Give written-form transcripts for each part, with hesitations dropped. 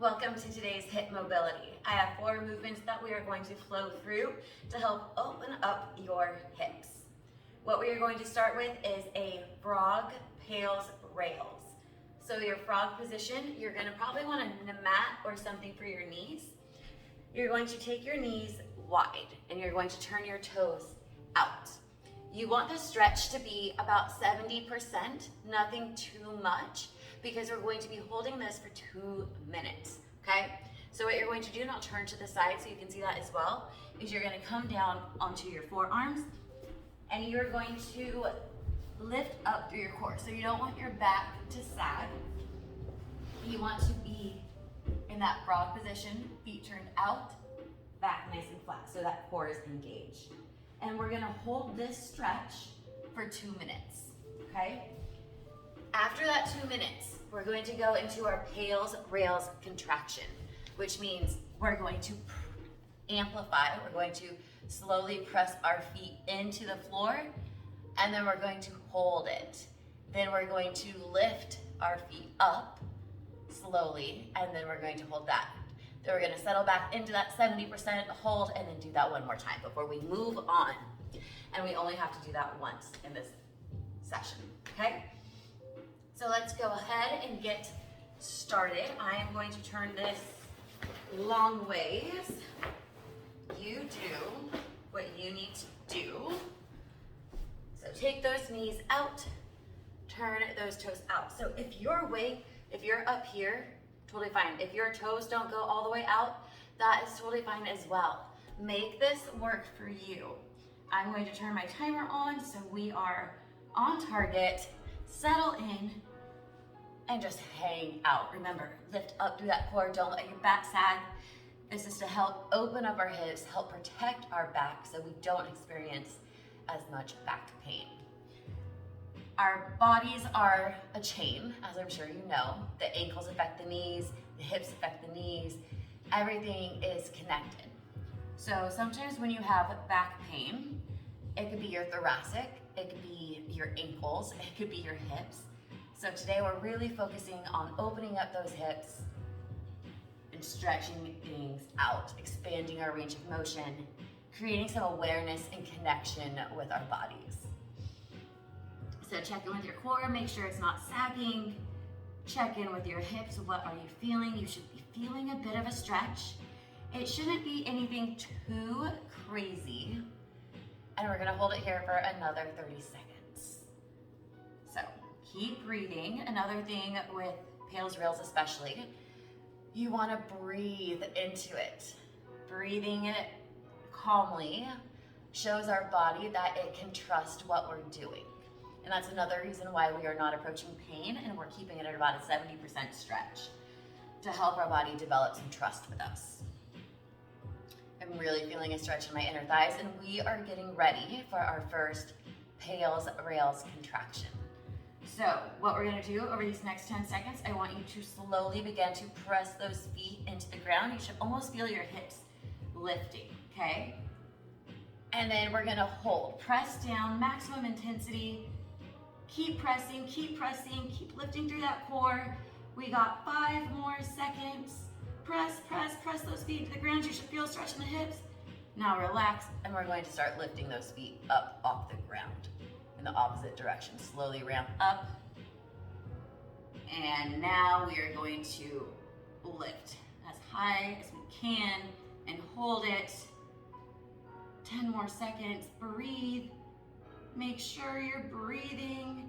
Welcome to today's hip mobility. I have 4 movements that we are going to flow through to help open up your hips. What we are going to start with is a frog, pails, rails. So your frog position, you're going to probably want a mat or something for your knees. You're going to take your knees wide and you're going to turn your toes out. You want the stretch to be about 70%, nothing too much, because we're going to be holding this for 2 minutes, okay? So what you're going to do, and I'll turn to the side so you can see that as well, is you're gonna come down onto your forearms and you're going to lift up through your core. So you don't want your back to sag. You want to be in that frog position, feet turned out, back nice and flat, so that core is engaged. And we're gonna hold this stretch for 2 minutes, okay? After that 2 minutes, we're going to go into our pails, rails contraction, which means we're going to amplify, we're going to slowly press our feet into the floor, and then we're going to hold it. Then we're going to lift our feet up slowly, and then we're going to hold that. Then we're gonna settle back into that 70% hold, and then do that one more time before we move on. And we only have to do that once in this session, okay? So let's go ahead and get started. I am going to turn this long ways. You do what you need to do. So take those knees out, turn those toes out. So if you're up here, totally fine. If your toes don't go all the way out, that is totally fine as well. Make this work for you. I'm going to turn my timer on so we are on target. Settle in and just hang out. Remember, lift up through that core. Don't let your back sag. This is to help open up our hips, help protect our back so we don't experience as much back pain. Our bodies are a chain, as I'm sure you know. The ankles affect the knees, the hips affect the knees. Everything is connected. So sometimes when you have back pain, it could be your thoracic, it could be your ankles, it could be your hips. So today we're really focusing on opening up those hips and stretching things out, expanding our range of motion, creating some awareness and connection with our bodies. So check in with your core, make sure it's not sagging. Check in with your hips, what are you feeling? You should be feeling a bit of a stretch. It shouldn't be anything too crazy. And we're gonna hold it here for another 30 seconds. So keep breathing. Another thing with pails, rails especially, you wanna breathe into it. Breathing it calmly shows our body that it can trust what we're doing. And that's another reason why we are not approaching pain and we're keeping it at about a 70% stretch to help our body develop some trust with us. I'm really feeling a stretch in my inner thighs, and we are getting ready for our first pails, rails contraction. So what we're gonna do over these next 10 seconds, I want you to slowly begin to press those feet into the ground. You should almost feel your hips lifting, okay? And then we're gonna hold, press down, maximum intensity. Keep pressing, keep lifting through that core. We got 5 more seconds. Press, press, press those feet into the ground. You should feel a stretch in the hips. Now relax, and we're going to start lifting those feet up off the ground in the opposite direction. Slowly ramp up. And now we are going to lift as high as we can and hold it. 10 more seconds, breathe. Make sure you're breathing.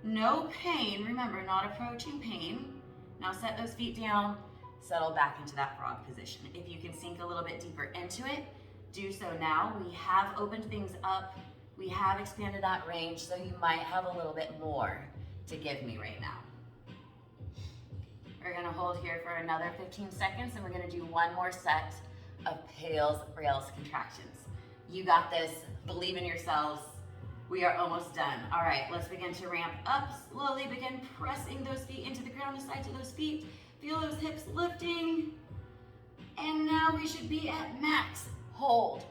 No pain, remember, not approaching pain. Now set those feet down, settle back into that frog position. If you can sink a little bit deeper into it, do so now. We have opened things up. We have expanded that range, so you might have a little bit more to give me right now. We're gonna hold here for another 15 seconds, and we're gonna do one more set of pails, rails contractions. You got this, believe in yourselves. We are almost done. All right, let's begin to ramp up. Slowly begin pressing those feet into the ground, the sides of those feet. Feel those hips lifting. And now we should be at max. Hold.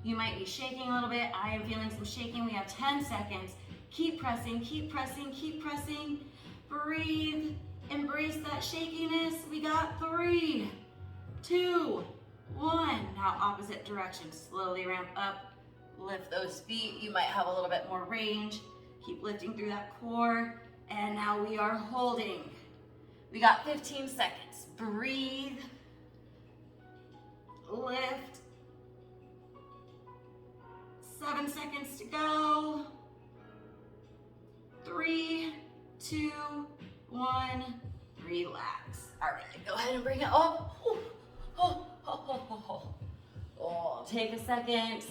You might be shaking a little bit. I am feeling some shaking. We have 10 seconds. Keep pressing, keep pressing, keep pressing. Breathe. Embrace that shakiness. We got 3, 2, 1. Now opposite direction, slowly ramp up. Lift those feet. You might have a little bit more range. Keep lifting through that core. And now we are holding. We got 15 seconds. Breathe. Lift. 7 seconds to go. 3, 2, 1. Relax. All right, go ahead and bring it up. Oh, take a second.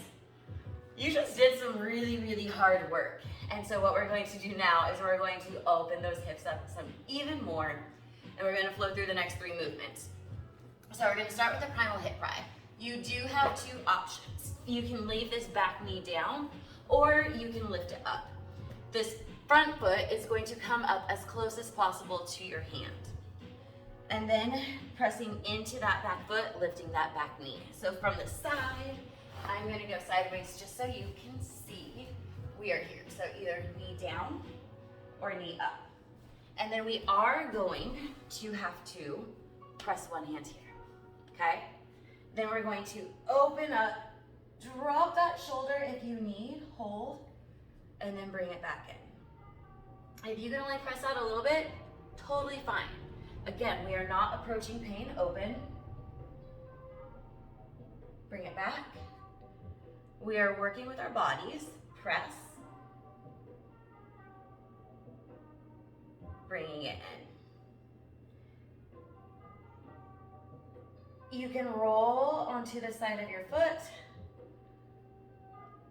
You just did some really, really hard work. And so what we're going to do now is we're going to open those hips up some even more, and we're going to flow through the next 3 movements. So we're going to start with the Primal Hip Pry. You do have 2 options. You can leave this back knee down, or you can lift it up. This front foot is going to come up as close as possible to your hand. And then pressing into that back foot, lifting that back knee. So from the side, I'm gonna go sideways just so you can see we are here. So either knee down or knee up. And then we are going to have to press one hand here, okay? Then we're going to open up, drop that shoulder if you need, hold, and then bring it back in. If you can only press out a little bit, totally fine. Again, we are not approaching pain, open. Bring it back. We are working with our bodies, press. Bringing it in. You can roll onto the side of your foot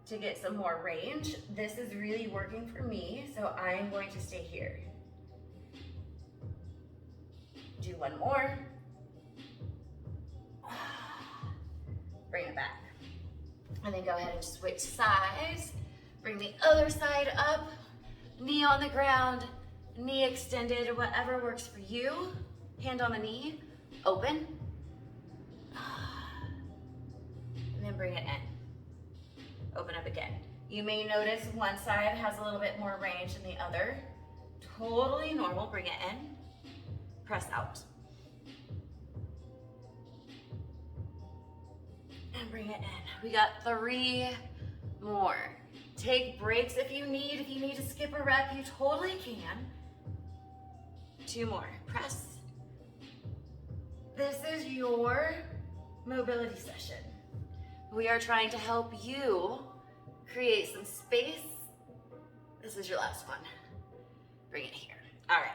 to get some more range. This is really working for me, so I am going to stay here. Do one more. Bring it back. And then go ahead and switch sides. Bring the other side up, knee on the ground, knee extended, whatever works for you. Hand on the knee, open. And then bring it in. Open up again. You may notice one side has a little bit more range than the other. Totally normal, bring it in. Press out. And bring it in. We got 3 more. Take breaks if you need. If you need to skip a rep, you totally can. 2 more. Press. This is your mobility session. We are trying to help you create some space. This is your last one. Bring it here. All right.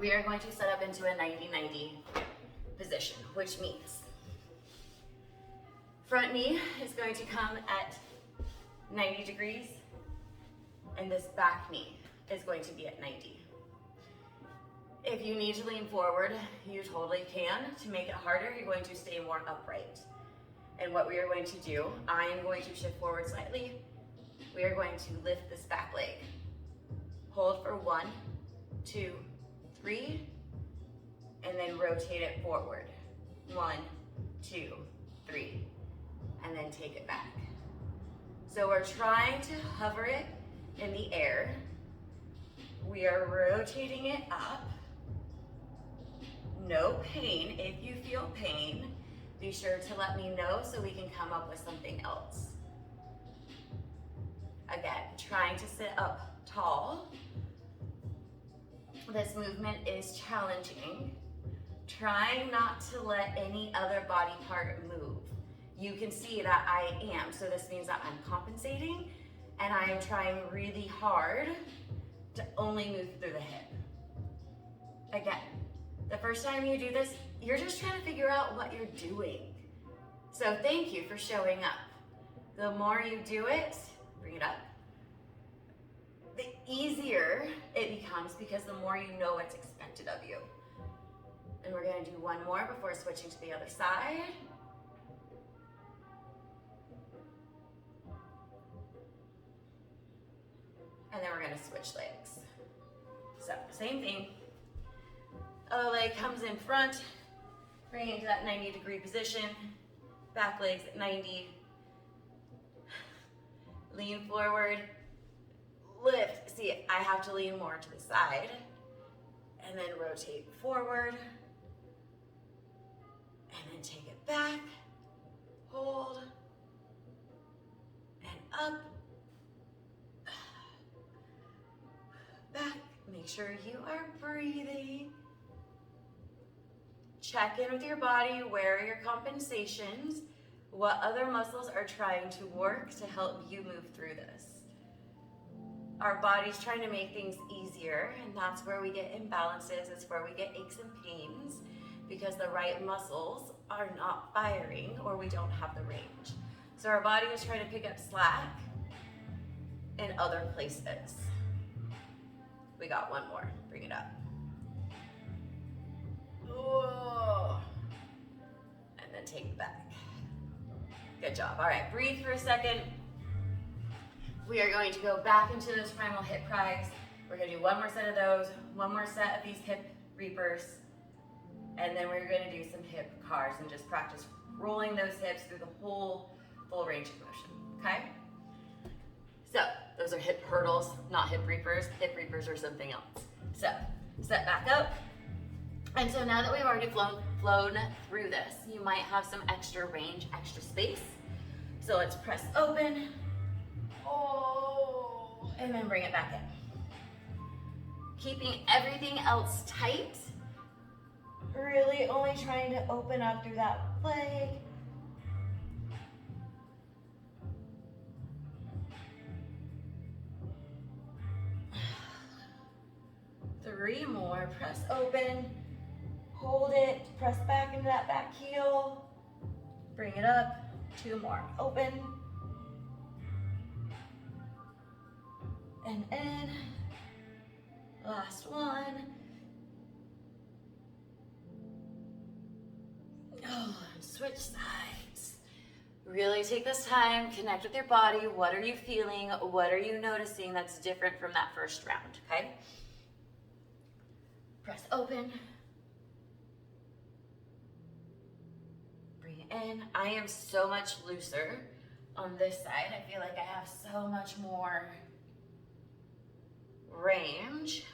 We are going to set up into a 90-90 position, which means front knee is going to come at 90 degrees, and this back knee is going to be at 90. If you need to lean forward, you totally can. To make it harder, you're going to stay more upright. And what we are going to do, I am going to shift forward slightly. We are going to lift this back leg. Hold for 1, 2, 3, and then rotate it forward. 1, 2, 3, and then take it back. So we're trying to hover it in the air. We are rotating it up. No pain. If you feel pain, be sure to let me know so we can come up with something else. Again, trying to sit up tall. This movement is challenging. Trying not to let any other body part move. You can see that I am, so this means that I'm compensating and I am trying really hard to only move through the hip. Again, the first time you do this, you're just trying to figure out what you're doing. So thank you for showing up. The more you do it, bring it up, the easier it becomes because the more you know what's expected of you. And we're gonna do one more before switching to the other side. And then we're gonna switch legs. So same thing. Other leg comes in front, bring it to that 90-degree position. Back legs at 90. Lean forward, lift. See, I have to lean more to the side. and then rotate forward, and then take it back, hold, and up, back. Make sure you are breathing. Check in with your body. Where are your compensations? What other muscles are trying to work to help you move through this? Our body's trying to make things easier, and that's where we get imbalances. It's where we get aches and pains because the right muscles are not firing or we don't have the range. So our body is trying to pick up slack in other places. We got one more. Bring it up. Oh. And then take it back. Good job. All right, breathe for a second. We are going to go back into those primal hip pries. We're gonna do one more set of those, one more set of these hip reapers, and then we're gonna do some hip cars and just practice rolling those hips through the whole full range of motion, okay? So, those are hip hurdles, not hip reapers. Hip reapers are something else. So, step back up. And so now that we've already flown through this, you might have some extra range, extra space. So let's press open. Oh, and then bring it back in. Keeping everything else tight. Really only trying to open up through that leg. Three more, press open, hold it, press back into that back heel, bring it up, two more, open, and in, last one. Oh, switch sides. Really take this time, connect with your body. What are you feeling? What are you noticing that's different from that first round, okay? Press open. Bring it in. I am so much looser on this side. I feel like I have so much more range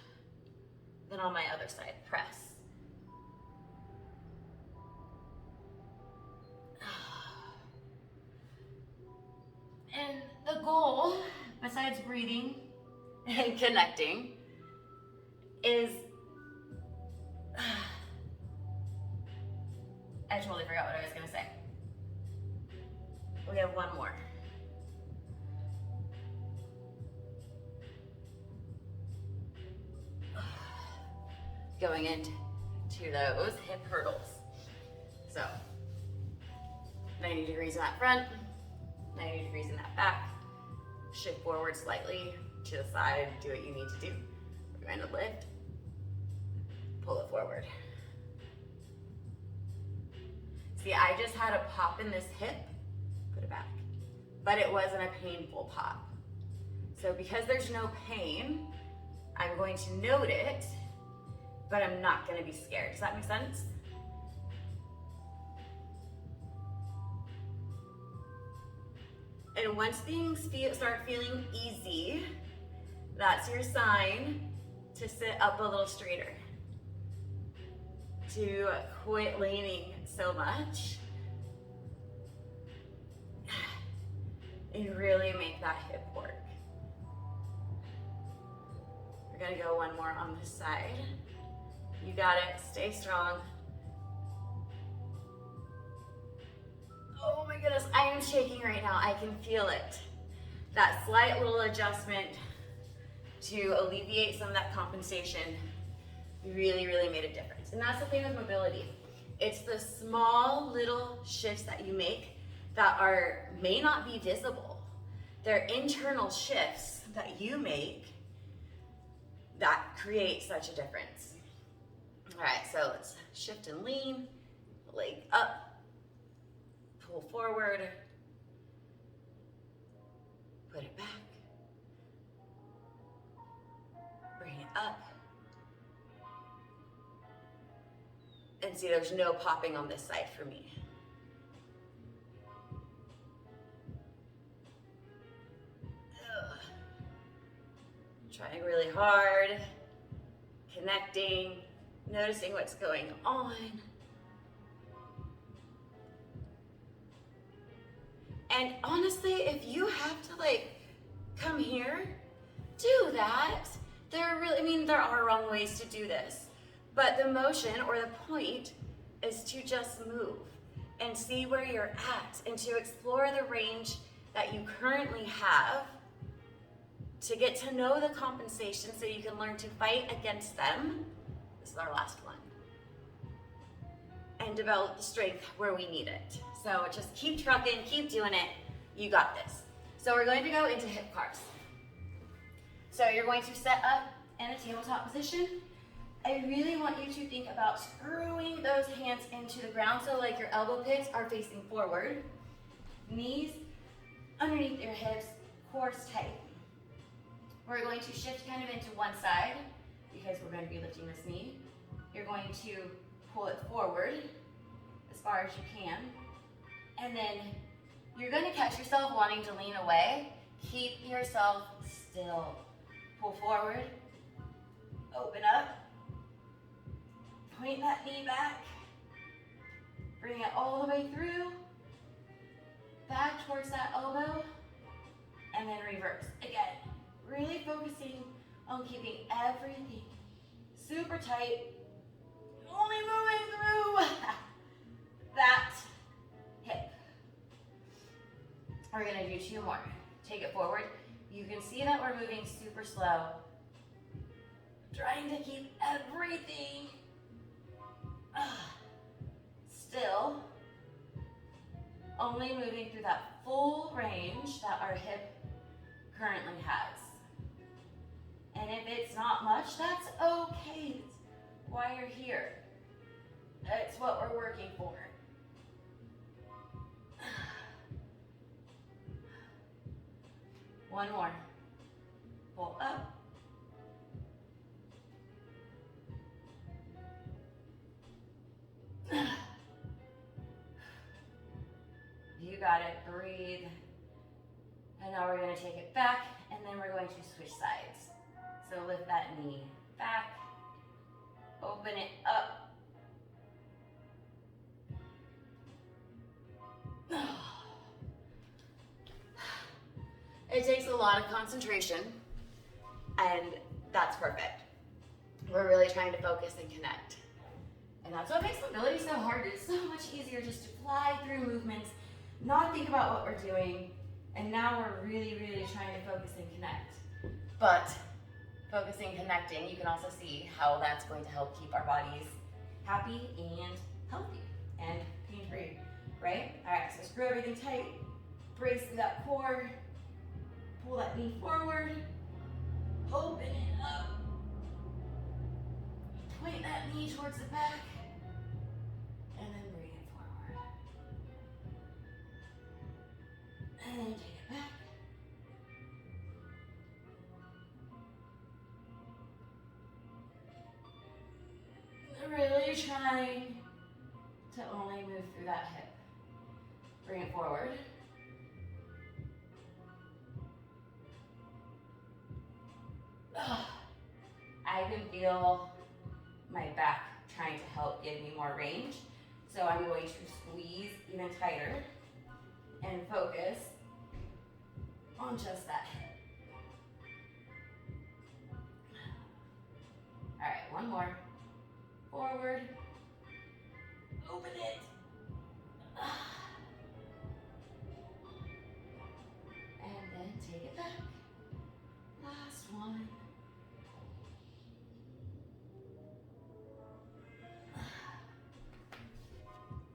than on my other side. Press. And the goal, besides breathing and connecting, is I totally forgot what I was gonna say. We have one more. Going into those hip hurdles. So, 90 degrees in that front, 90 degrees in that back. Shift forward slightly to the side, do what you need to do. We're going to lift, pull it forward. See, I just had a pop in this hip, put it back, but it wasn't a painful pop. So because there's no pain, I'm going to note it, but I'm not going to be scared. Does that make sense? And once things start feeling easy, that's your sign to sit up a little straighter. To quit leaning so much and really make that hip work. We're gonna go one more on this side. You got it, stay strong. Oh my goodness, I am shaking right now. I can feel it. That slight little adjustment to alleviate some of that compensation really, really made a difference. And that's the thing with mobility. It's the small little shifts that you make that may not be visible. They're internal shifts that you make that create such a difference. All right, so let's shift and lean, leg up, pull forward, put it back, bring it up, and see there's no popping on this side for me. Ugh. Trying really hard, connecting. noticing what's going on. And honestly, if you have to like come here, do that. There are wrong ways to do this, but the motion or the point is to just move and see where you're at and to explore the range that you currently have, to get to know the compensation so you can learn to fight against them. This is our last one. And develop the strength where we need it. So just keep trucking, keep doing it. You got this. So we're going to go into hip cars. So you're going to set up in a tabletop position. I really want you to think about screwing those hands into the ground so like your elbow pits are facing forward. Knees underneath your hips, cores tight. We're going to shift kind of into one side because we're going to be lifting this knee. You're going to pull it forward as far as you can. And then you're going to catch yourself wanting to lean away. Keep yourself still. Pull forward, open up, point that knee back, bring it all the way through, back towards that elbow, and then reverse. Again, really focusing on keeping everything super tight, only moving through that hip. We're gonna do 2 more. Take it forward. You can see that we're moving super slow, trying to keep everything still, only moving through that full range that our hip currently has. And if it's not much, that's okay. It's why you're here. It's what we're working for. One more. Pull up. You got it. Breathe. And now we're going to take it back, and then we're going to switch sides. So lift that knee back. Open it up. It takes a lot of concentration, and that's perfect. We're really trying to focus and connect. And that's what makes mobility so hard. It's so much easier just to fly through movements, not think about what we're doing, and now we're really, really trying to focus and connect. But focusing, connecting, you can also see how that's going to help keep our bodies happy and healthy and pain-free, right? All right, so screw everything tight, brace through that core, pull that knee forward, open it up, point that knee towards the back, and then bring it forward. And then take it back. Really trying to only move through that hip. Bring it forward. I can feel my back trying to help give me more range. So I'm going to squeeze even tighter and focus on just that hip. All right, one more. Forward, open it, and then take it back. Last one.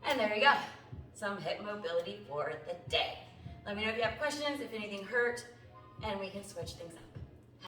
And there you go, some hip mobility for the day. Let me know if you have questions, if anything hurt, and we can switch things up.